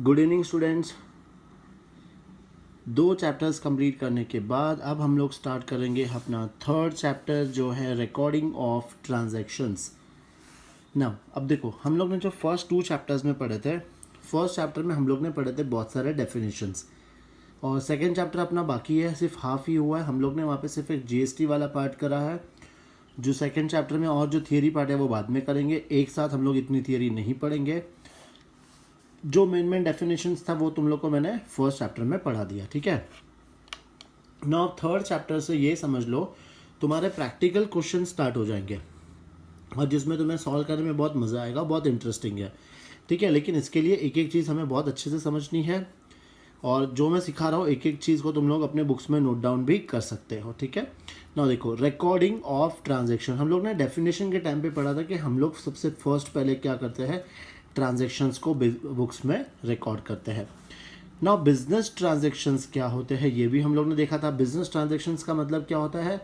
Good evening students. 2 chapters complete करने के बाद अब हम लोग स्टार्ट करेंगे अपना थर्ड चैप्टर जो है रिकॉर्डिंग ऑफ ट्रांजैक्शंस। ना अब देखो, हम लोग ने जो फर्स्ट 2 चैप्टर्स में पढ़े थे, फर्स्ट चैप्टर में हम लोग ने पढ़े थे बहुत सारे डेफिनेशंस, और सेकेंड चैप्टर अपना बाकी है, सिर्फ हाफ ही हुआ है। हम लोग ने वहाँ पे सिर्फ एक जीएसटी वाला पार्ट करा है। जो सेकेंड चैप्टर में और जो थियरी पार्ट है वो बाद में करेंगे, एक साथ हम लोग इतनी थियरी नहीं पढ़ेंगे। जो मेन डेफिनेशंस था वो तुम लोग को मैंने फर्स्ट चैप्टर में पढ़ा दिया, ठीक है। नाउ थर्ड चैप्टर से ये समझ लो तुम्हारे प्रैक्टिकल क्वेश्चन स्टार्ट हो जाएंगे, और जिसमें तुम्हें सॉल्व करने में बहुत मज़ा आएगा, बहुत इंटरेस्टिंग है, ठीक है। लेकिन इसके लिए एक एक चीज़ हमें बहुत अच्छे से समझनी है, और जो मैं सिखा रहा हूँ एक एक चीज़ को तुम लोग अपने बुक्स में नोट डाउन भी कर सकते हो, ठीक है। नाउ देखो, रिकॉर्डिंग ऑफ ट्रांजैक्शन हम लोग ने डेफिनेशन के टाइम पे पढ़ा था कि हम लोग सबसे फर्स्ट पहले क्या करते हैं, ट्रांजैक्शंस को बुक्स में रिकॉर्ड करते हैं। नाउ बिजनेस ट्रांजैक्शंस क्या होते हैं ये भी हम लोग ने देखा था। बिजनेस ट्रांजैक्शंस का मतलब क्या होता है,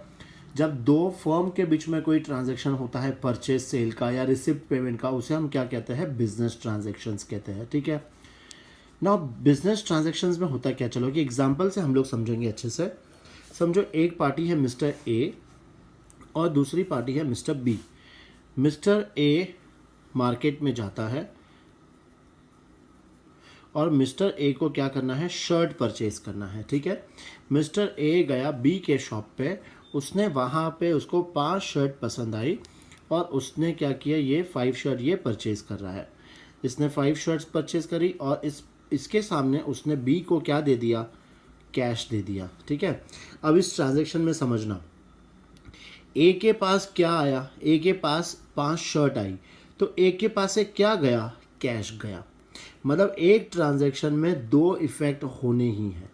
जब दो फर्म के बीच में कोई ट्रांजैक्शन होता है, परचेज सेल का या रिसिप्ट पेमेंट का, उसे हम क्या कहते हैं, बिजनेस ट्रांजैक्शंस कहते हैं, ठीक है। नाउ बिजनेस ट्रांजैक्शंस में होता क्या, चलो कि एग्जांपल से हम लोग समझेंगे अच्छे से। समझो एक पार्टी है मिस्टर ए और दूसरी पार्टी है mister B. Mister A market में जाता है और मिस्टर ए को क्या करना है, शर्ट परचेज करना है, ठीक है। मिस्टर ए गया बी के शॉप पे, उसने वहाँ पे उसको 5 शर्ट पसंद आई और उसने क्या किया, ये 5 शर्ट ये परचेज कर रहा है। इसने 5 शर्ट्स परचेज करी और इसके सामने उसने बी को क्या दे दिया, कैश दे दिया, ठीक है। अब इस ट्रांजैक्शन में समझना, ए के पास क्या आया, ए के पास 5 शर्ट आई, तो ए के पास से क्या गया, कैश गया। मतलब एक ट्रांजैक्शन में 2 इफेक्ट होने ही हैं।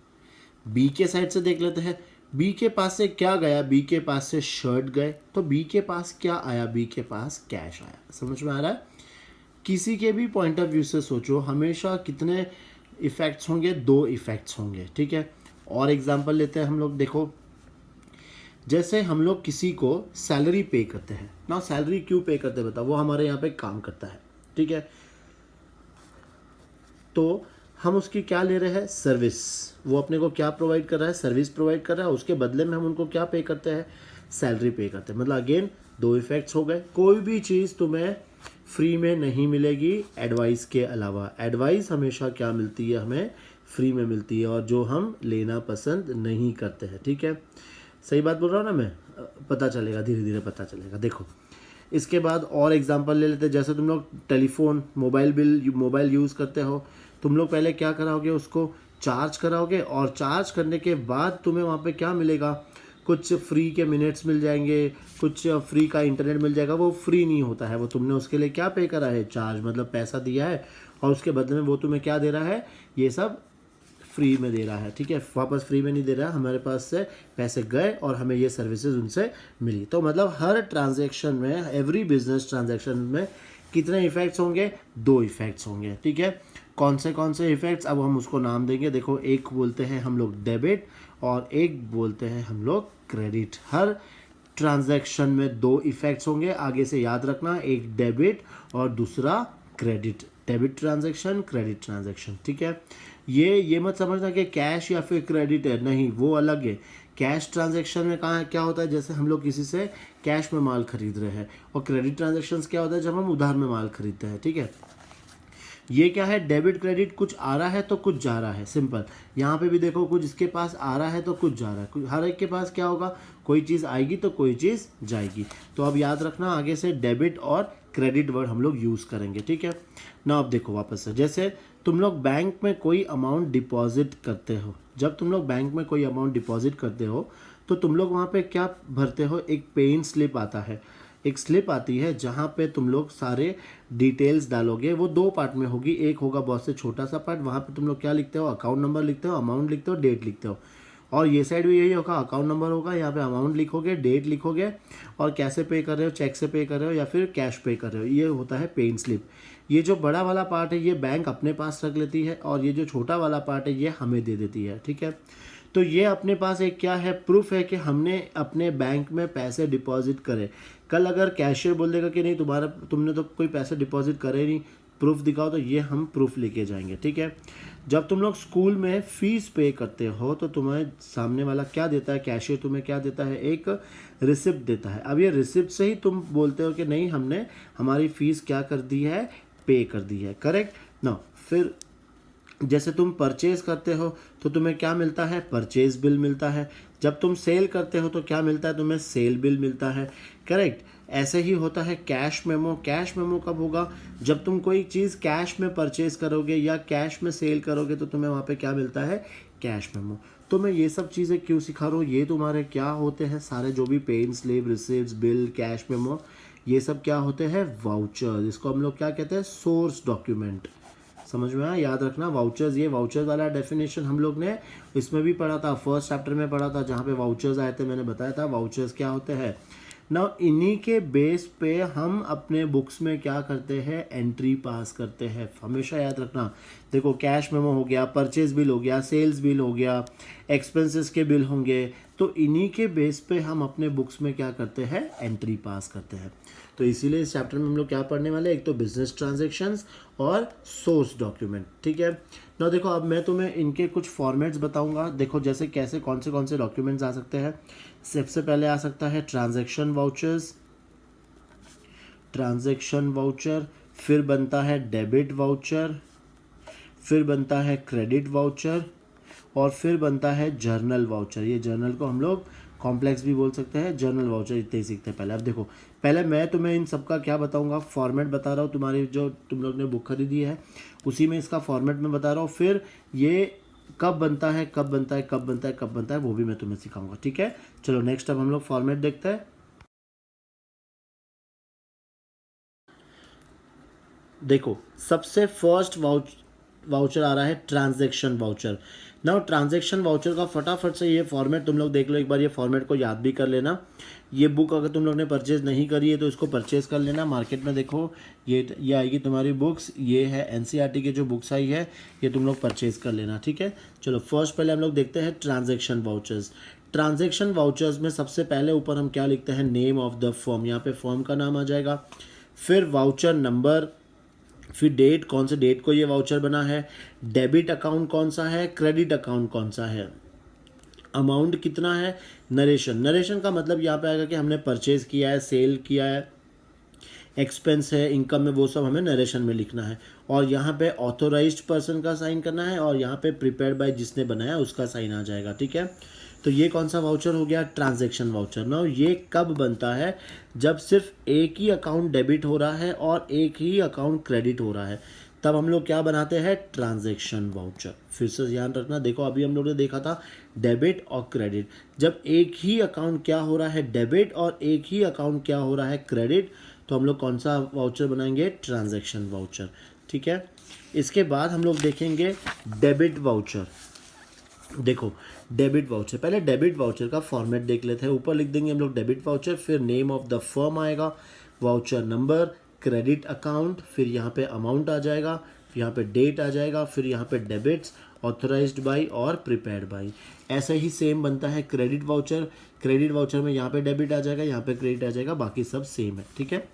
बी के साइड से देख लेते हैं, बी के पास से क्या गया, बी के पास से शर्ट गए, तो बी के पास क्या आया, बी के पास कैश आया। समझ में आ रहा है। किसी के भी पॉइंट ऑफ व्यू से सोचो, हमेशा कितने इफेक्ट्स होंगे, 2 इफेक्ट्स होंगे, ठीक है। और एग्जांपल लेते हैं हम लोग, देखो जैसे हम लोग किसी को सैलरी पे करते हैं ना, सैलरी क्यों पे करते हैं बताओ, वो हमारे यहाँ पे काम करता है, ठीक है। तो हम उसकी क्या ले रहे हैं, सर्विस। वो अपने को क्या प्रोवाइड कर रहा है, सर्विस प्रोवाइड कर रहा है, उसके बदले में हम उनको क्या पे करते हैं, सैलरी पे करते हैं। मतलब अगेन 2 इफेक्ट्स हो गए। कोई भी चीज़ तुम्हें फ्री में नहीं मिलेगी एडवाइस के अलावा। एडवाइस हमेशा क्या मिलती है, हमें फ्री में मिलती है, और जो हम लेना पसंद नहीं करते हैं, ठीक है। सही बात बोल रहा हूँ ना मैं, पता चलेगा, धीरे धीरे पता चलेगा। देखो इसके बाद और एग्जांपल ले लेते हैं। जैसे तुम लोग टेलीफोन, मोबाइल यूज़ करते हो, तुम लोग पहले क्या कराओगे, उसको चार्ज कराओगे, और चार्ज करने के बाद तुम्हें वहाँ पे क्या मिलेगा, कुछ फ्री के मिनट्स मिल जाएंगे, कुछ फ्री का इंटरनेट मिल जाएगा। वो फ्री नहीं होता है, वो तुमने उसके लिए क्या पे करा है, चार्ज, मतलब पैसा दिया है, और उसके बदले में वो तुम्हें क्या दे रहा है, ये सब फ्री में दे रहा है, ठीक है। वापस फ्री में नहीं दे रहा है, हमारे पास से पैसे गए और हमें ये सर्विसेज उनसे मिली। तो मतलब हर ट्रांजैक्शन में, एवरी बिजनेस ट्रांजैक्शन में कितने इफेक्ट्स होंगे, 2 इफेक्ट्स होंगे, ठीक है। कौन से इफेक्ट्स, अब हम उसको नाम देंगे। देखो एक बोलते हैं हम लोग डेबिट और एक बोलते हैं हम लोग क्रेडिट। हर ट्रांजैक्शन में 2 इफेक्ट्स होंगे, आगे से याद रखना, एक डेबिट और दूसरा credit. Debit transaction, credit transaction, ठीक है। ये मत समझना कि कैश या फिर क्रेडिट है, नहीं, वो अलग है। कैश ट्रांजैक्शन में कहाँ क्या होता है, जैसे हम लोग किसी से कैश में माल खरीद रहे हैं, और क्रेडिट ट्रांजैक्शंस क्या होता है, जब हम उधार में माल खरीदते हैं, ठीक है। ये क्या है, डेबिट क्रेडिट, कुछ आ रहा है तो कुछ जा रहा है, सिंपल। यहाँ पे भी देखो, कुछ इसके पास आ रहा है तो कुछ जा रहा है। हर एक के पास क्या होगा, कोई चीज़ आएगी तो कोई चीज़ जाएगी। तो अब याद रखना, आगे से डेबिट और क्रेडिट वर्ड हम लोग यूज़ करेंगे, ठीक है ना। अब देखो वापस से, जैसे तुम लोग बैंक में कोई अमाउंट डिपॉजिट करते हो, जब तुम लोग बैंक में कोई अमाउंट डिपॉजिट करते हो तो तुम लोग वहाँ पे क्या भरते हो, एक पे इन स्लिप आता है, एक स्लिप आती है जहाँ पे तुम लोग सारे डिटेल्स डालोगे। वो 2 पार्ट में होगी, एक होगा बहुत से छोटा सा पार्ट, वहाँ पे तुम लोग क्या लिखते हो, अकाउंट नंबर लिखते हो, अमाउंट लिखते हो, डेट लिखते हो। और ये साइड भी यही होगा, अकाउंट नंबर होगा, यहाँ पे अमाउंट लिखोगे, डेट लिखोगे, और कैसे पे कर रहे हो, चेक से पे कर रहे हो या फिर कैश पे कर रहे हो, ये होता है पे इन स्लिप। ये जो बड़ा वाला पार्ट है ये बैंक अपने पास रख लेती है, और ये जो छोटा वाला पार्ट है ये हमें दे देती है, ठीक है। तो ये अपने पास एक क्या है, प्रूफ है कि हमने अपने बैंक में पैसे डिपॉजिट करे। कल अगर कैशियर बोल देगा कि नहीं, तुमने तो कोई पैसे डिपॉजिट करे नहीं, प्रूफ दिखाओ, तो ये हम प्रूफ लेके जाएंगे, ठीक है। जब तुम लोग स्कूल में फीस पे करते हो तो तुम्हें सामने वाला क्या देता है, कैशियर तुम्हें क्या देता है, एक रिसिप्ट देता है। अब ये रिसिप्ट से ही तुम बोलते हो कि नहीं हमने हमारी फीस क्या कर दी है, पे कर दी है, करेक्ट ना। फिर जैसे तुम परचेज करते हो तो तुम्हें क्या मिलता है, परचेज बिल मिलता है। जब तुम सेल करते हो तो क्या मिलता है, तुम्हें सेल बिल मिलता है, करेक्ट। ऐसे ही होता है कैश मेमो। कैश मेमो कब होगा, जब तुम कोई चीज़ कैश में परचेज करोगे या कैश में सेल करोगे तो तुम्हें वहाँ पे क्या मिलता है, कैश मेमो। तो मैं ये सब चीज़ें क्यों सिखा रहा हूँ, ये तुम्हारे क्या होते हैं सारे जो भी pay in slip, receipts, bill, cash memo, ये सब क्या होते हैं, वाउचर। इसको हम लोग क्या कहते हैं, सोर्स डॉक्यूमेंट। समझ में आया, याद रखना वाउचर्स। ये वाउचर्स वाला डेफिनेशन हम लोग ने इसमें भी पढ़ा था, फर्स्ट चैप्टर में पढ़ा था, जहाँ पे वाउचर्स आए थे। मैंने बताया था वाउचर्स क्या होते हैं ना। इन्हीं के बेस पे हम अपने बुक्स में क्या करते हैं, एंट्री पास करते हैं। हमेशा याद रखना, देखो कैश मेमो हो गया, परचेज बिल हो गया, सेल्स बिल हो गया, एक्सपेंसेस के बिल होंगे, तो इन्हीं के बेस पे हम अपने बुक्स में क्या करते हैं, एंट्री पास करते हैं। तो इसीलिए इस चैप्टर में हम लोग क्या पढ़ने वाले हैं, एक तो बिजनेस ट्रांजैक्शंस और सोर्स डॉक्यूमेंट, ठीक है ना। देखो अब मैं तुम्हें इनके कुछ फॉर्मेट्स बताऊंगा। देखो जैसे कैसे कौन से डॉक्यूमेंट्स आ सकते हैं। सबसे पहले आ सकता है ट्रांजैक्शन वाउचर्स, ट्रांजैक्शन वाउचर, फिर बनता है डेबिट वाउचर, फिर बनता है क्रेडिट वाउचर, और फिर बनता है जर्नल वाउचर। ये जर्नल को हम लोग कॉम्प्लेक्स भी बोल सकते हैं, जर्नल वाउचर इतने ही सीखते हैं पहले। अब देखो पहले मैं तुम्हें इन सबका क्या बताऊंगा, फॉर्मेट बता रहा हूँ, तुम्हारी जो तुम लोग ने बुक खरीदी है उसी में इसका फॉर्मेट में बता रहा हूँ। फिर ये कब बनता है, कब बनता है, कब बनता है, कब बनता है, वो भी मैं तुम्हें सिखाऊंगा, ठीक है। चलो नेक्स्ट अब हम लोग फॉर्मेट देखते हैं। देखो सबसे फर्स्ट वाउचर आ रहा है ट्रांजैक्शन वाउचर। ना ट्रांजैक्शन वाउचर का फटाफट से ये फॉर्मेट तुम लोग देख लो एक बार, ये फॉर्मेट को याद भी कर लेना। ये बुक अगर तुम लोग ने परचेज नहीं करी है तो इसको परचेज कर लेना। मार्केट में देखो ये आएगी तुम्हारी बुक्स, ये है एनसीईआरटी की जो बुक्स आई है, ये तुम लोग परचेज कर लेना, ठीक है। चलो फर्स्ट पहले हम लोग देखते हैं ट्रांजैक्शन वाउचर्स। ट्रांजैक्शन वाउचर्स में सबसे पहले ऊपर हम क्या लिखते हैं, नेम ऑफ द फर्म, यहाँ पे फर्म का नाम आ जाएगा, फिर वाउचर नंबर, फिर डेट, कौन से डेट को ये वाउचर बना है, डेबिट अकाउंट कौन सा है, क्रेडिट अकाउंट कौन सा है, अमाउंट कितना है, नरेशन। नरेशन का मतलब यहाँ पे आएगा कि हमने परचेज किया है, सेल किया है, एक्सपेंस है, इनकम है, वो सब हमें नरेशन में लिखना है। और यहाँ पे ऑथोराइज्ड पर्सन का साइन करना है, और यहाँ पे प्रिपेयर्ड बाय जिसने बनाया उसका साइन आ जाएगा, ठीक है। तो ये कौन सा वाउचर हो गया, ट्रांजैक्शन वाउचर। ना ये कब बनता है, जब सिर्फ एक ही अकाउंट डेबिट हो रहा है और एक ही अकाउंट क्रेडिट हो रहा है, तब हम लोग क्या बनाते हैं, ट्रांजैक्शन वाउचर। फिर से ध्यान रखना, देखो अभी हम लोग ने देखा था डेबिट और क्रेडिट। जब एक ही अकाउंट क्या हो रहा है, डेबिट, और एक ही अकाउंट क्या हो रहा है, क्रेडिट, तो हम लोग कौन सा वाउचर बनाएंगे, ट्रांजैक्शन वाउचर, ठीक है। इसके बाद हम लोग देखेंगे डेबिट वाउचर। देखो डेबिट वाउचर, पहले डेबिट वाउचर का फॉर्मेट देख लेते हैं। ऊपर लिख देंगे हम लोग डेबिट वाउचर, फिर नेम ऑफ द फर्म आएगा, वाउचर नंबर, क्रेडिट अकाउंट, फिर यहाँ पे अमाउंट आ जाएगा, यहाँ पे डेट आ जाएगा, फिर यहाँ पे डेबिट्स, ऑथराइज्ड बाई और प्रिपेयर्ड बाई। ऐसे ही सेम बनता है क्रेडिट वाउचर। क्रेडिट वाउचर में यहाँ पे डेबिट आ जाएगा, यहाँ पे क्रेडिट आ जाएगा, बाकी सब सेम है, ठीक है।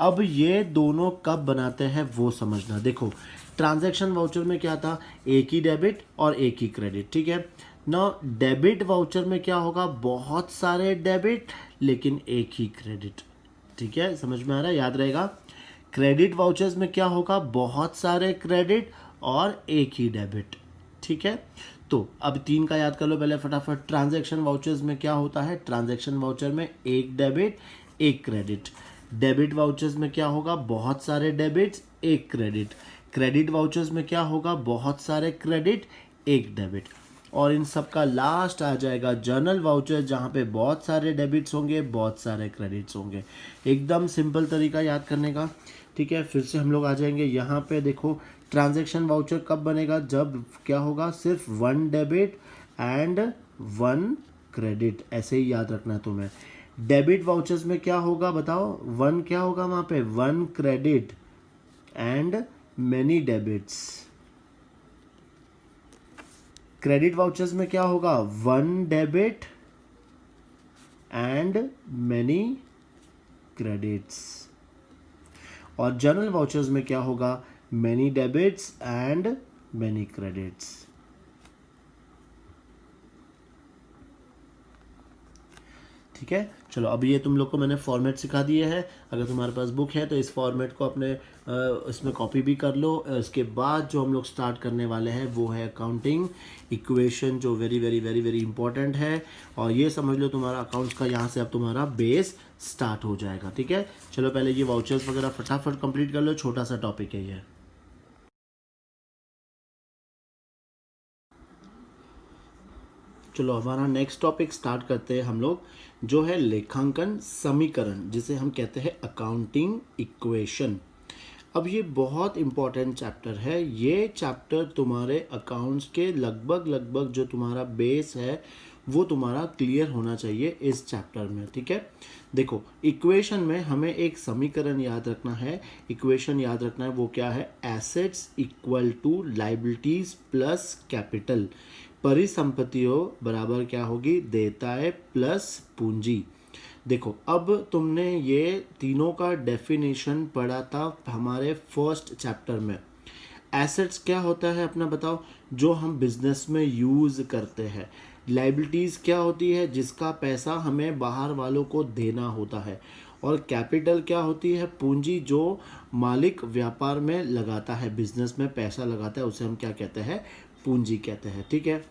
अब ये दोनों कब बनाते हैं वो समझना। देखो ट्रांजैक्शन वाउचर में क्या था, एक ही डेबिट और एक ही क्रेडिट, ठीक है ना। डेबिट वाउचर में क्या होगा, बहुत सारे डेबिट लेकिन एक ही क्रेडिट, ठीक है, समझ में आ रहा है, याद रहेगा। क्रेडिट वाउचर्स में क्या होगा, बहुत सारे क्रेडिट और एक ही डेबिट, ठीक है। तो अब तीन का याद कर लो पहले फटाफट। ट्रांजैक्शन वाउचर्स में क्या होता है, ट्रांजैक्शन वाउचर में एक डेबिट एक क्रेडिट। डेबिट वाउचर्स में क्या होगा, बहुत सारे डेबिट्स एक क्रेडिट। क्रेडिट वाउचर्स में क्या होगा, बहुत सारे क्रेडिट एक डेबिट। और इन सब का लास्ट आ जाएगा जर्नल वाउचर, जहाँ पे बहुत सारे डेबिट्स होंगे, बहुत सारे क्रेडिट्स होंगे। एकदम सिंपल तरीका याद करने का, ठीक है। फिर से हम लोग आ जाएंगे यहाँ पे। देखो ट्रांजैक्शन वाउचर कब बनेगा, जब क्या होगा, सिर्फ one debit and one credit, ऐसे ही याद रखना है तुम्हें। डेबिट वाउचर्स में क्या होगा बताओ, वन क्या होगा वहाँ पे, one credit and many debits. Credit vouchers में क्या होगा, one debit and many credits. और जर्नल वाउचर्स में क्या होगा, many debits and many credits. ठीक है, चलो अब ये तुम लोग को मैंने फॉर्मेट सिखा दिए हैं। अगर तुम्हारे पास बुक है तो इस फॉर्मेट को अपने इसमें कॉपी भी कर लो। इसके बाद जो हम लोग स्टार्ट करने वाले हैं वो है अकाउंटिंग इक्वेशन, जो very very very very important है। और ये समझ लो तुम्हारा अकाउंट्स का यहाँ से अब तुम्हारा बेस स्टार्ट हो जाएगा। ठीक है, चलो पहले ये वाउचर्स वगैरह फटाफट कंप्लीट कर लो, छोटा सा टॉपिक है ये। चलो हमारा नेक्स्ट टॉपिक स्टार्ट करते हैं हम लोग, जो है लेखांकन समीकरण, जिसे हम कहते हैं अकाउंटिंग इक्वेशन। अब ये बहुत इंपॉर्टेंट चैप्टर है। ये चैप्टर तुम्हारे अकाउंट्स के लगभग लगभग जो तुम्हारा बेस है वो तुम्हारा क्लियर होना चाहिए इस चैप्टर में। ठीक है, देखो इक्वेशन में हमें एक समीकरण याद रखना है। इक्वेशन याद रखना है, वो क्या है? Assets equal to liabilities plus capital. परिसंपत्तियों बराबर क्या होगी? देयताएं प्लस पूंजी। देखो अब तुमने ये तीनों का डेफिनेशन पढ़ा था हमारे फर्स्ट चैप्टर में। एसेट्स क्या होता है अपना बताओ? जो हम बिजनेस में यूज करते हैं। लाइबिलिटीज क्या होती है? जिसका पैसा हमें बाहर वालों को देना होता है। और कैपिटल क्या होती है? पूंजी, जो मालिक व्यापार में लगाता है, बिजनेस में पैसा लगाता है, उसे हम क्या कहते हैं? पूंजी कहते हैं। ठीक है,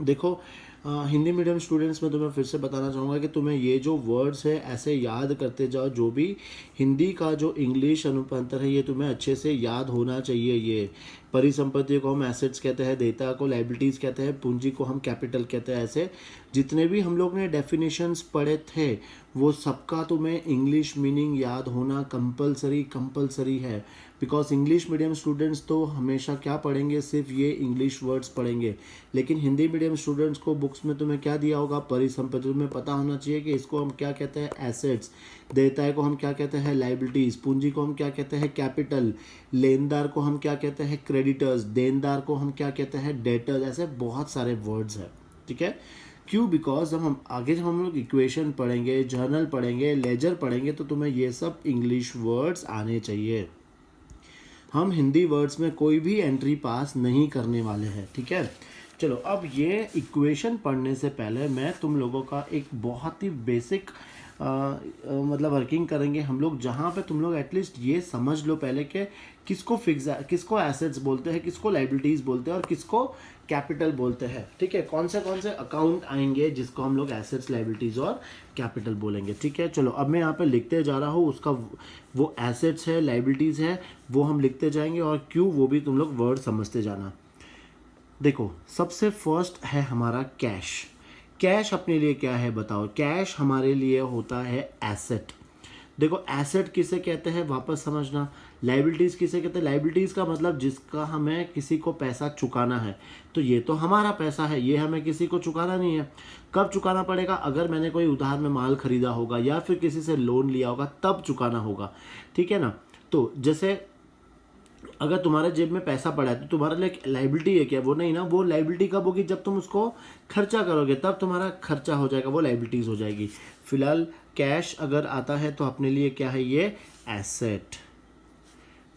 देखो हिंदी मीडियम स्टूडेंट्स में तुम्हें फिर से बताना चाहूँगा कि तुम्हें ये जो वर्ड्स है ऐसे याद करते जाओ। जो भी हिंदी का जो इंग्लिश अनुपांतर है ये तुम्हें अच्छे से याद होना चाहिए। ये परिसंपत्तियों को हम एसेट्स कहते हैं, देयता को लाइबिलिटीज़ कहते हैं, पूंजी को हम कैपिटल कहते हैं। ऐसे जितने भी हम लोग ने डेफिनेशंस पढ़े थे वो सबका तुम्हें इंग्लिश मीनिंग याद होना कंपलसरी है। बिकॉज इंग्लिश मीडियम स्टूडेंट्स तो हमेशा क्या पढ़ेंगे? सिर्फ ये इंग्लिश वर्ड्स पढ़ेंगे। लेकिन हिंदी मीडियम स्टूडेंट्स को बुक्स में तुम्हें क्या दिया होगा? परिसंपत्ति। तुम्हें पता होना चाहिए कि इसको हम क्या कहते हैं? एसेट्स। देयताएं को हम क्या कहते हैं? लाइबिलिटीज। पूंजी को हम क्या कहते हैं? कैपिटल। लेनदार को हम क्या कहते हैं? क्रेडिटर्स। देनदार को हम क्या कहते हैं? डेटर्स। ऐसे बहुत सारे वर्ड्स हैं। ठीक है, क्यों? बिकॉज जब हम लोग इक्वेशन पढ़ेंगे, जर्नल पढ़ेंगे, लेजर पढ़ेंगे, तो तुम्हें ये सब इंग्लिश वर्ड्स आने चाहिए। हम हिंदी वर्ड्स में कोई भी एंट्री पास नहीं करने वाले हैं। ठीक है, चलो अब ये इक्वेशन पढ़ने से पहले मैं तुम लोगों का एक बहुत ही बेसिक मतलब वर्किंग करेंगे हम लोग, जहाँ पे तुम लोग एटलीस्ट ये समझ लो पहले कि किसको एसेट्स बोलते हैं, किसको लाइबिलिटीज़ बोलते हैं और किसको कैपिटल बोलते हैं। ठीक है, कौन से अकाउंट आएंगे जिसको हम लोग एसेट्स, लाइबिलिटीज़ और कैपिटल बोलेंगे। ठीक है, चलो अब मैं यहाँ पे लिखते जा रहा हूँ, उसका वो एसेट्स है, लाइबिलिटीज़ है, वो हम लिखते जाएंगे और क्यों वो भी तुम लोग वर्ड समझते जाना। देखो सबसे फर्स्ट है हमारा कैश। कैश अपने लिए क्या है बताओ? कैश हमारे लिए होता है एसेट। देखो एसेट किसे कहते हैं वापस समझना। लाइबिलिटीज़ किसे कहते हैं? लाइबिलिटीज़ का मतलब जिसका हमें किसी को पैसा चुकाना है। तो ये तो हमारा पैसा है, ये हमें किसी को चुकाना नहीं है। कब चुकाना पड़ेगा? अगर मैंने कोई उधार में माल खरीदा होगा या फिर किसी से लोन लिया होगा तब चुकाना होगा। ठीक है ना? तो जैसे अगर तुम्हारे जेब में पैसा पड़ा है तो तुम्हारे लिए लाइबिलिटी है क्या? वो नहीं ना। वो लाइबिलिटी कब होगी? जब तुम उसको खर्चा करोगे तब तुम्हारा खर्चा हो जाएगा, वो लाइबिलिटीज हो जाएगी। फिलहाल कैश अगर आता है तो अपने लिए क्या है? ये एसेट।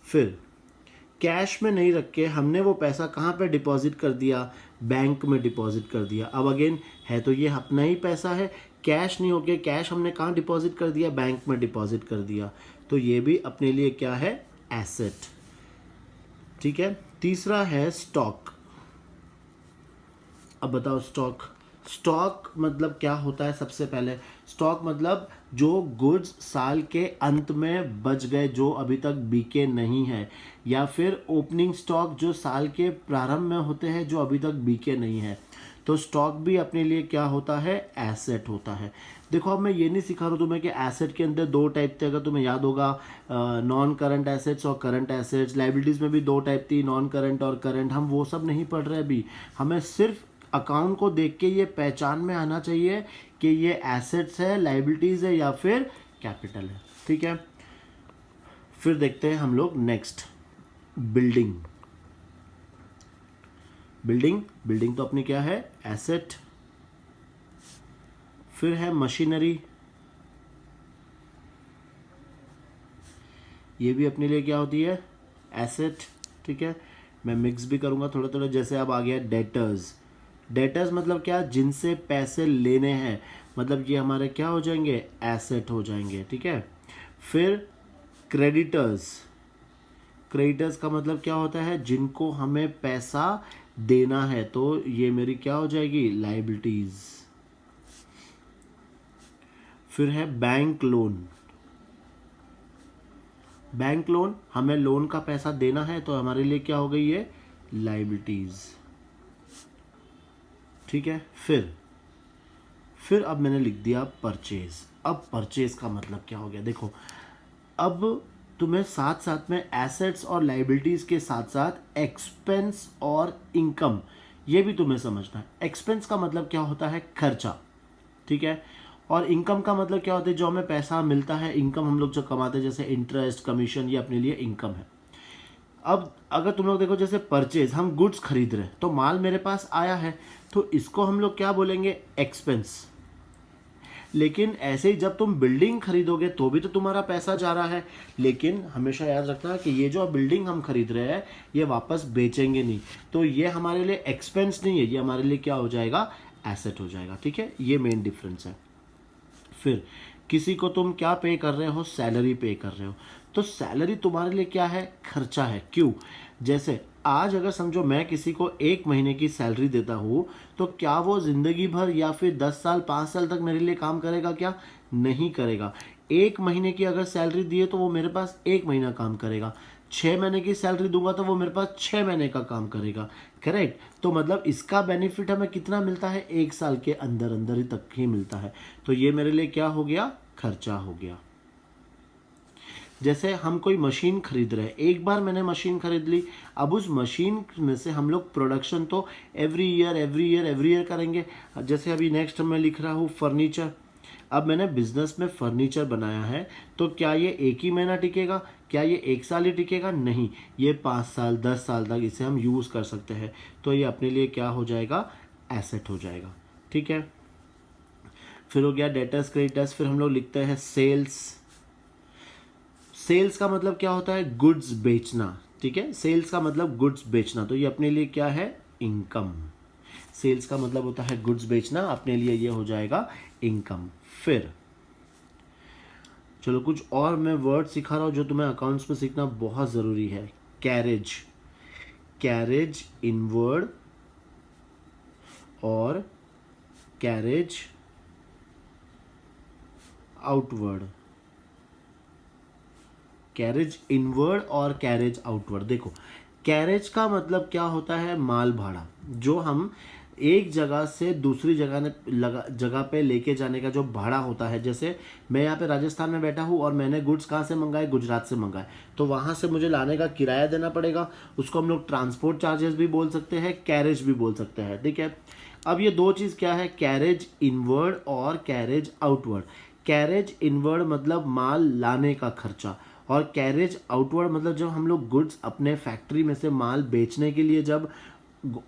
फिर कैश में नहीं रख के हमने वो पैसा कहाँ पे डिपॉजिट कर दिया? बैंक में डिपॉजिट कर दिया। अब अगेन है तो ये अपना ही पैसा है, कैश नहीं होके कैश हमने कहाँ डिपॉजिट कर दिया? बैंक में डिपॉजिट कर दिया। तो ये भी अपने लिए क्या है? एसेट। ठीक है, तीसरा है स्टॉक। अब बताओ स्टॉक मतलब क्या होता है? सबसे पहले स्टॉक मतलब जो गुड्स साल के अंत में बच गए, जो अभी तक बिके नहीं है, या फिर ओपनिंग स्टॉक जो साल के प्रारंभ में होते हैं जो अभी तक बिके नहीं है। तो स्टॉक भी अपने लिए क्या होता है? एसेट होता है। देखो अब मैं ये नहीं सिखा रहा हूँ तुम्हें कि एसेट के अंदर दो टाइप थे, अगर तुम्हें याद होगा, नॉन करंट एसेट्स और करंट एसेट्स। लाइबिलिटीज़ में भी दो टाइप थी, नॉन करंट और करंट। हम वो सब नहीं पढ़ रहे अभी। हमें सिर्फ अकाउंट को देख के ये पहचान में आना चाहिए कि ये एसेट्स है, लाइबिलिटीज़ है या फिर कैपिटल है। ठीक है, फिर देखते हैं हम लोग नेक्स्ट बिल्डिंग। बिल्डिंग तो अपनी क्या है? एसेट। फिर है मशीनरी, ये भी अपने लिए क्या होती है? एसेट, ठीक है। मैं मिक्स भी करूँगा थोड़ा थोड़ा। जैसे अब आ गया डेटर्स। डेटर्स मतलब क्या, जिनसे पैसे लेने हैं, मतलब ये हमारे क्या हो जाएंगे, एसेट हो जाएंगे, ठीक है। फिर क्रेडिटर्स। क्रेडिटर्स का मतलब क्या होता है, जिनको हमें पैसा देना है, तो ये मेरी क्या हो जाएगी, लाइबिलिटीज। फिर है बैंक लोन। बैंक लोन, हमें लोन का पैसा देना है तो हमारे लिए क्या हो गई ये, लाइबिलिटीज, ठीक है। फिर अब मैंने लिख दिया परचेज। अब परचेज का मतलब क्या हो गया, देखो अब तुम्हें साथ साथ में एसेट्स और लाइबिलिटीज के साथ साथ एक्सपेंस और इनकम, ये भी तुम्हें समझना है। एक्सपेंस का मतलब क्या होता है, खर्चा, ठीक है। और इनकम का मतलब क्या होता है, जो हमें पैसा मिलता है, इनकम हम लोग जो कमाते हैं, जैसे इंटरेस्ट, कमीशन, ये अपने लिए इनकम है। अब अगर तुम लोग देखो, जैसे परचेज, हम गुड्स खरीद रहे हैं तो माल मेरे पास आया है, तो इसको हम लोग क्या बोलेंगे, एक्सपेंस। लेकिन ऐसे ही जब तुम बिल्डिंग खरीदोगे तो भी तो तुम्हारा पैसा जा रहा है, लेकिन हमेशा याद रखना कि ये जो बिल्डिंग हम खरीद रहे हैं ये वापस बेचेंगे नहीं, तो ये हमारे लिए एक्सपेंस नहीं है, ये हमारे लिए क्या हो जाएगा, एसेट हो जाएगा, ठीक है। ये मेन डिफरेंस है। फिर किसी को तुम क्या पे कर रहे हो, सैलरी पे कर रहे हो, तो सैलरी तुम्हारे लिए क्या है, खर्चा है। क्यों, जैसे आज अगर समझो मैं किसी को 1 महीने की सैलरी देता हूँ, तो क्या वो ज़िंदगी भर या फिर 10 साल 5 साल तक मेरे लिए काम करेगा, क्या नहीं करेगा। 1 महीने की अगर सैलरी दिए तो वो मेरे पास 1 महीना काम करेगा। 6 महीने की सैलरी दूंगा तो वो मेरे पास 6 महीने का काम करेगा, करेक्ट। तो मतलब इसका बेनिफिट हमें कितना मिलता है, 1 साल के अंदर अंदर ही तक ही मिलता है। तो ये मेरे लिए क्या हो गया, खर्चा हो गया। जैसे हम कोई मशीन खरीद रहे हैं, एक बार मैंने मशीन खरीद ली, अब उस मशीन में से हम लोग प्रोडक्शन तो एवरी ईयर करेंगे। जैसे अभी नेक्स्ट मैं लिख रहा हूँ फर्नीचर। अब मैंने बिजनेस में फर्नीचर बनाया है, तो क्या ये 1 ही महीना टिकेगा, क्या ये 1 साल ही टिकेगा, नहीं, ये 5 साल 10 साल तक इसे हम यूज़ कर सकते हैं। तो ये अपने लिए क्या हो जाएगा, एसेट हो जाएगा, ठीक है। फिर हो गया डेटर्स क्रेडिटर्स। फिर हम लोग लिखते हैं सेल्स। सेल्स का मतलब क्या होता है, गुड्स बेचना, ठीक है। सेल्स का मतलब गुड्स बेचना, तो ये अपने लिए क्या है, इनकम। सेल्स का मतलब होता है गुड्स बेचना, अपने लिए ये हो जाएगा इनकम। फिर चलो कुछ और मैं वर्ड सिखा रहा हूँ जो तुम्हें अकाउंट्स में सीखना बहुत ज़रूरी है। कैरेज, कैरेज इनवर्ड और कैरेज आउटवर्ड। कैरेज इनवर्ड और कैरेज आउटवर्ड। देखो कैरेज का मतलब क्या होता है, माल भाड़ा, जो हम एक जगह से दूसरी जगह पे लेके जाने का जो भाड़ा होता है। जैसे मैं यहाँ पे राजस्थान में बैठा हूँ और मैंने गुड्स कहाँ से मंगाए, गुजरात से मंगाए, तो वहाँ से मुझे लाने का किराया देना पड़ेगा। उसको हम लोग ट्रांसपोर्ट चार्जेस भी बोल सकते हैं, कैरेज भी बोल सकते हैं, ठीक है। अब ये दो चीज़ क्या है, कैरेज इनवर्ड और कैरेज आउटवर्ड। कैरेज इनवर्ड मतलब माल लाने का खर्चा, और कैरेज आउटवर्ड मतलब जब हम लोग गुड्स अपने फैक्ट्री में से माल बेचने के लिए जब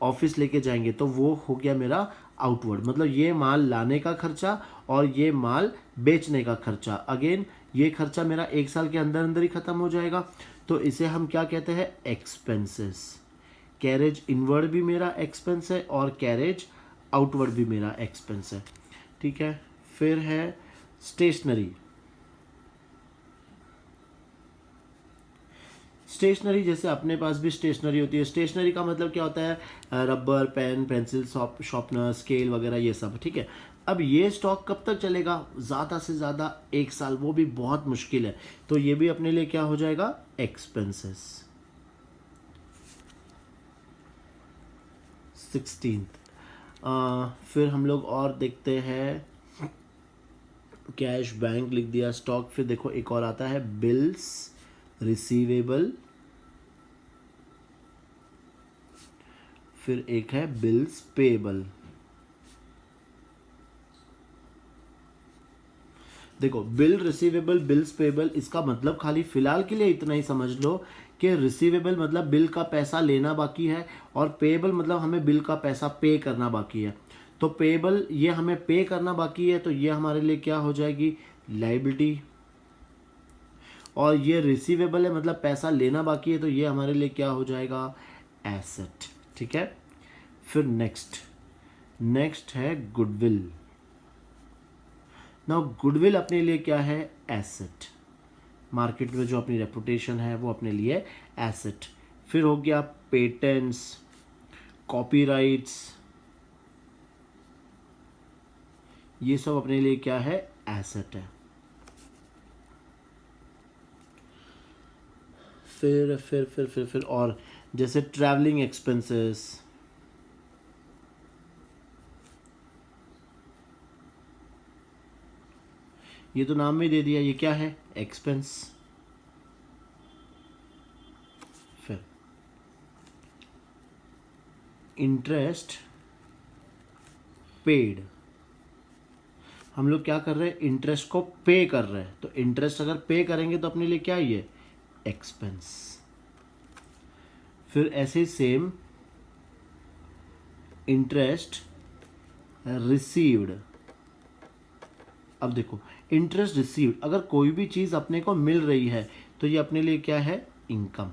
ऑफिस लेके जाएंगे, तो वो हो गया मेरा आउटवर्ड। मतलब ये माल लाने का खर्चा और ये माल बेचने का खर्चा। अगेन ये खर्चा मेरा 1 साल के अंदर अंदर ही खत्म हो जाएगा, तो इसे हम क्या कहते हैं, एक्सपेंसेस। कैरेज इनवर्ड भी मेरा एक्सपेंस है और कैरेज आउटवर्ड भी मेरा एक्सपेंस है, ठीक है। फिर है स्टेशनरी। स्टेशनरी, जैसे अपने पास भी स्टेशनरी होती है। स्टेशनरी का मतलब क्या होता है, rubber, pen, pencil, sharpener, scale वगैरह, ये सब, ठीक है। अब ये स्टॉक कब तक चलेगा, ज़्यादा से ज़्यादा 1 साल, वो भी बहुत मुश्किल है, तो ये भी अपने लिए क्या हो जाएगा, एक्सपेंसेस। 16th फिर हम लोग और देखते हैं, कैश, बैंक लिख दिया, स्टॉक। फिर देखो एक और आता है बिल्स रिसीवेबल, फिर एक है बिल्स पेएबल। देखो बिल रिसीवेबल, बिल्स पेएबल, इसका मतलब खाली फिलहाल के लिए इतना ही समझ लो कि रिसीवेबल मतलब बिल का पैसा लेना बाकी है, और पेएबल मतलब हमें बिल का पैसा पे करना बाकी है। तो पेएबल ये हमें पे करना बाकी है, तो ये हमारे लिए क्या हो जाएगी, लायबिलिटी। और ये रिसीवेबल है, मतलब पैसा लेना बाकी है, तो ये हमारे लिए क्या हो जाएगा, एसेट। ठीक है, फिर नेक्स्ट है गुडविल। नाउ गुडविल अपने लिए क्या है, एसेट। मार्केट में जो अपनी रेपुटेशन है वो अपने लिए एसेट। फिर हो गया पेटेंट्स, कॉपीराइट्स, ये सब अपने लिए क्या है, एसेट है। फिर और जैसे ट्रैवलिंग एक्सपेंसेस, ये तो नाम में दे दिया, ये क्या है, एक्सपेंस। फिर इंटरेस्ट पेड, हम लोग क्या कर रहे हैं, इंटरेस्ट को पे कर रहे हैं, तो इंटरेस्ट अगर पे करेंगे तो अपने लिए क्या है, ये एक्सपेंस। फिर ऐसे सेम इंटरेस्ट रिसीव्ड। अब देखो इंटरेस्ट रिसीव्ड, अगर कोई भी चीज़ अपने को मिल रही है तो ये अपने लिए क्या है, इनकम।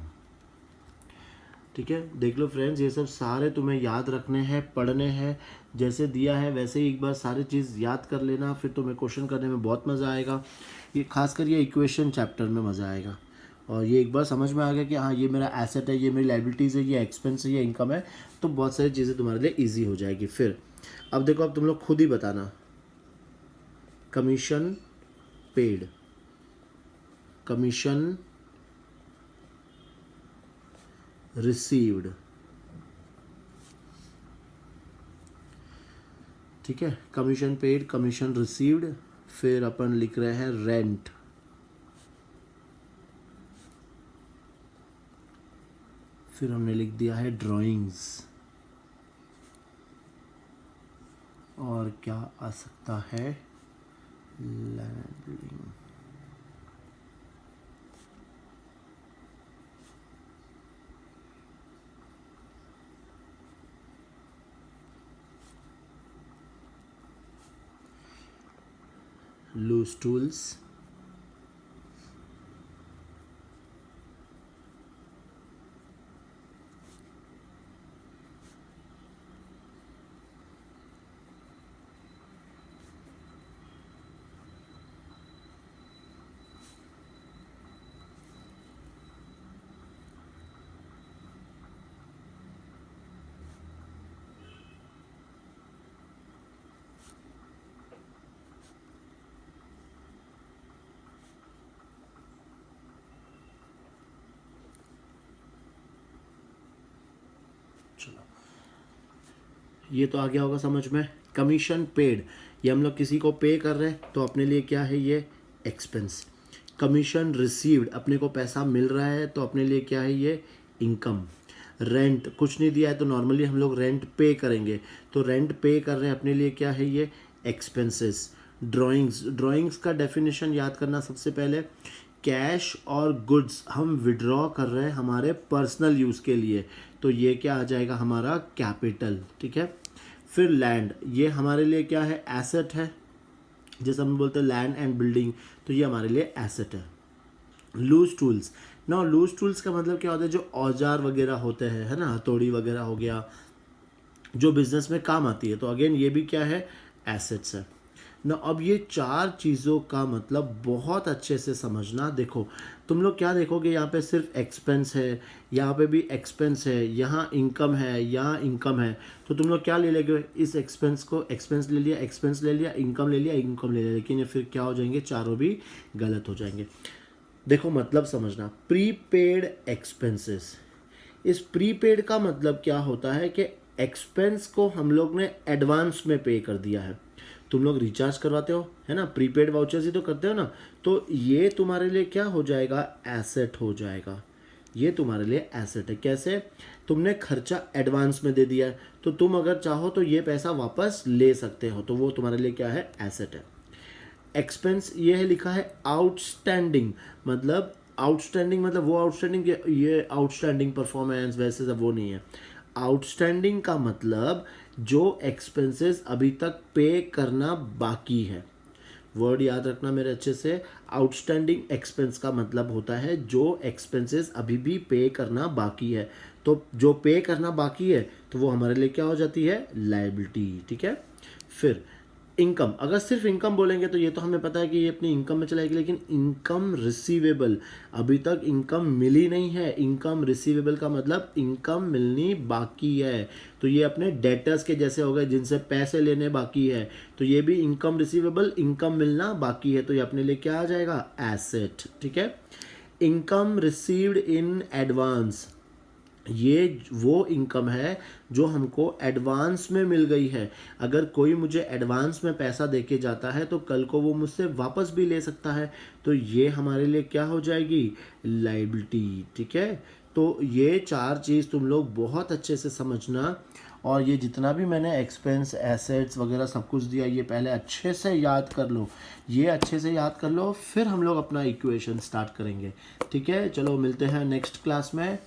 ठीक है, देख लो फ्रेंड्स, ये सब सारे तुम्हें याद रखने हैं, पढ़ने हैं, जैसे दिया है वैसे ही एक बार सारी चीज़ याद कर लेना, फिर तुम्हें क्वेश्चन करने में बहुत मज़ा आएगा। ये खासकर ये इक्वेशन चैप्टर में मज़ा आएगा। और ये एक बार समझ में आ गया कि हाँ ये मेरा एसेट है, ये मेरी लाइबिलिटीज़ है, ये एक्सपेंस है, ये इनकम है, तो बहुत सारी चीज़ें तुम्हारे लिए ईजी हो जाएगी। फिर अब देखो, अब तुम लोग खुद ही बताना, कमीशन पेड, कमीशन रिसीव्ड। ठीक है, कमीशन पेड, कमीशन रिसीव्ड। फिर अपन लिख रहे हैं रेंट, फिर हमने लिख दिया है ड्राइंग्स, और क्या आ सकता है, लैंडिंग, लूज टूल्स, चलो ये तो आ गया होगा समझ में। कमीशन पेड, ये हम लोग किसी को पे कर रहे हैं तो अपने लिए क्या है, ये एक्सपेंस। कमीशन रिसीव्ड, अपने को पैसा मिल रहा है तो अपने लिए क्या है, ये इनकम। रेंट, कुछ नहीं दिया है तो नॉर्मली हम लोग रेंट पे करेंगे, तो रेंट पे कर रहे हैं, अपने लिए क्या है, ये एक्सपेंसेस। ड्राइंग्स का डेफिनेशन याद करना सबसे पहले, कैश और गुड्स हम विड्रॉ कर रहे हैं हमारे पर्सनल यूज़ के लिए, तो ये क्या आ जाएगा, हमारा कैपिटल। ठीक है, फिर लैंड, ये हमारे लिए क्या है, एसेट है, जैसे हम बोलते हैं लैंड एंड बिल्डिंग, तो ये हमारे लिए एसेट है। लूज टूल्स, ना लूज टूल्स का मतलब क्या होता है, जो औजार वगैरह होते हैं, है ना, हथौड़ी वगैरह हो गया, जो बिजनेस में काम आती है, तो अगेन ये भी क्या है, एसेट्स है ना। अब ये चार चीज़ों का मतलब बहुत अच्छे से समझना। देखो तुम लोग क्या देखोगे, यहाँ पे सिर्फ एक्सपेंस है, यहाँ पे भी एक्सपेंस है, यहाँ इनकम है, यहाँ इनकम है, तो तुम लोग क्या ले लेंगे, इस एक्सपेंस को एक्सपेंस ले लिया, एक्सपेंस ले लिया, इनकम ले लिया, इनकम ले लिया, लेकिन ये फिर क्या हो जाएंगे, चारों भी गलत हो जाएंगे। देखो मतलब समझना, प्रीपेड एक्सपेंसेस, इस प्रीपेड का मतलब क्या होता है कि एक्सपेंस को हम लोग ने एडवांस में पे कर दिया है। तुम लोग रिचार्ज करवाते हो, है ना, प्रीपेड वाउचर्स ही तो करते हो ना, तो ये तुम्हारे लिए क्या हो जाएगा, एसेट हो जाएगा। ये तुम्हारे लिए एसेट है। कैसे, तुमने खर्चा एडवांस में दे दिया है, तो तुम अगर चाहो तो ये पैसा वापस ले सकते हो, तो वो तुम्हारे लिए क्या है, एसेट है। एक्सपेंस ये है लिखा है आउटस्टैंडिंग, मतलब आउटस्टैंडिंग मतलब वो आउटस्टैंडिंग, ये आउटस्टैंडिंग परफॉर्मेंस वैसे सब वो नहीं है। आउटस्टैंडिंग का मतलब जो एक्सपेंसेस अभी तक पे करना बाकी है, वर्ड याद रखना मेरे अच्छे से। आउटस्टैंडिंग एक्सपेंस का मतलब होता है जो एक्सपेंसेस अभी भी पे करना बाकी है। तो जो पे करना बाकी है तो वो हमारे लिए क्या हो जाती है, लायबिलिटी। ठीक है। फिर इनकम, अगर सिर्फ इनकम बोलेंगे तो ये तो हमें पता है कि ये अपनी इनकम में चलाएगी, लेकिन इनकम रिसीवेबल, अभी तक इनकम मिली नहीं है। इनकम रिसीवेबल का मतलब इनकम मिलनी बाकी है, तो ये अपने डेटर्स के जैसे हो गए जिनसे पैसे लेने बाकी है। तो ये भी इनकम रिसीवेबल, इनकम मिलना बाकी है, तो ये अपने लिए क्या आ जाएगा, एसेट। ठीक है। इनकम रिसीव्ड इन एडवांस, ये वो इनकम है जो हमको एडवांस में मिल गई है। अगर कोई मुझे एडवांस में पैसा देके जाता है तो कल को वो मुझसे वापस भी ले सकता है, तो ये हमारे लिए क्या हो जाएगी, लायबिलिटी। ठीक है। तो ये चार चीज़ तुम लोग बहुत अच्छे से समझना, और ये जितना भी मैंने एक्सपेंस, एसेट्स वगैरह सब कुछ दिया, ये पहले अच्छे से याद कर लो। ये अच्छे से याद कर लो, फिर हम लोग अपना इक्वेशन स्टार्ट करेंगे। ठीक है, चलो मिलते हैं नेक्स्ट क्लास में।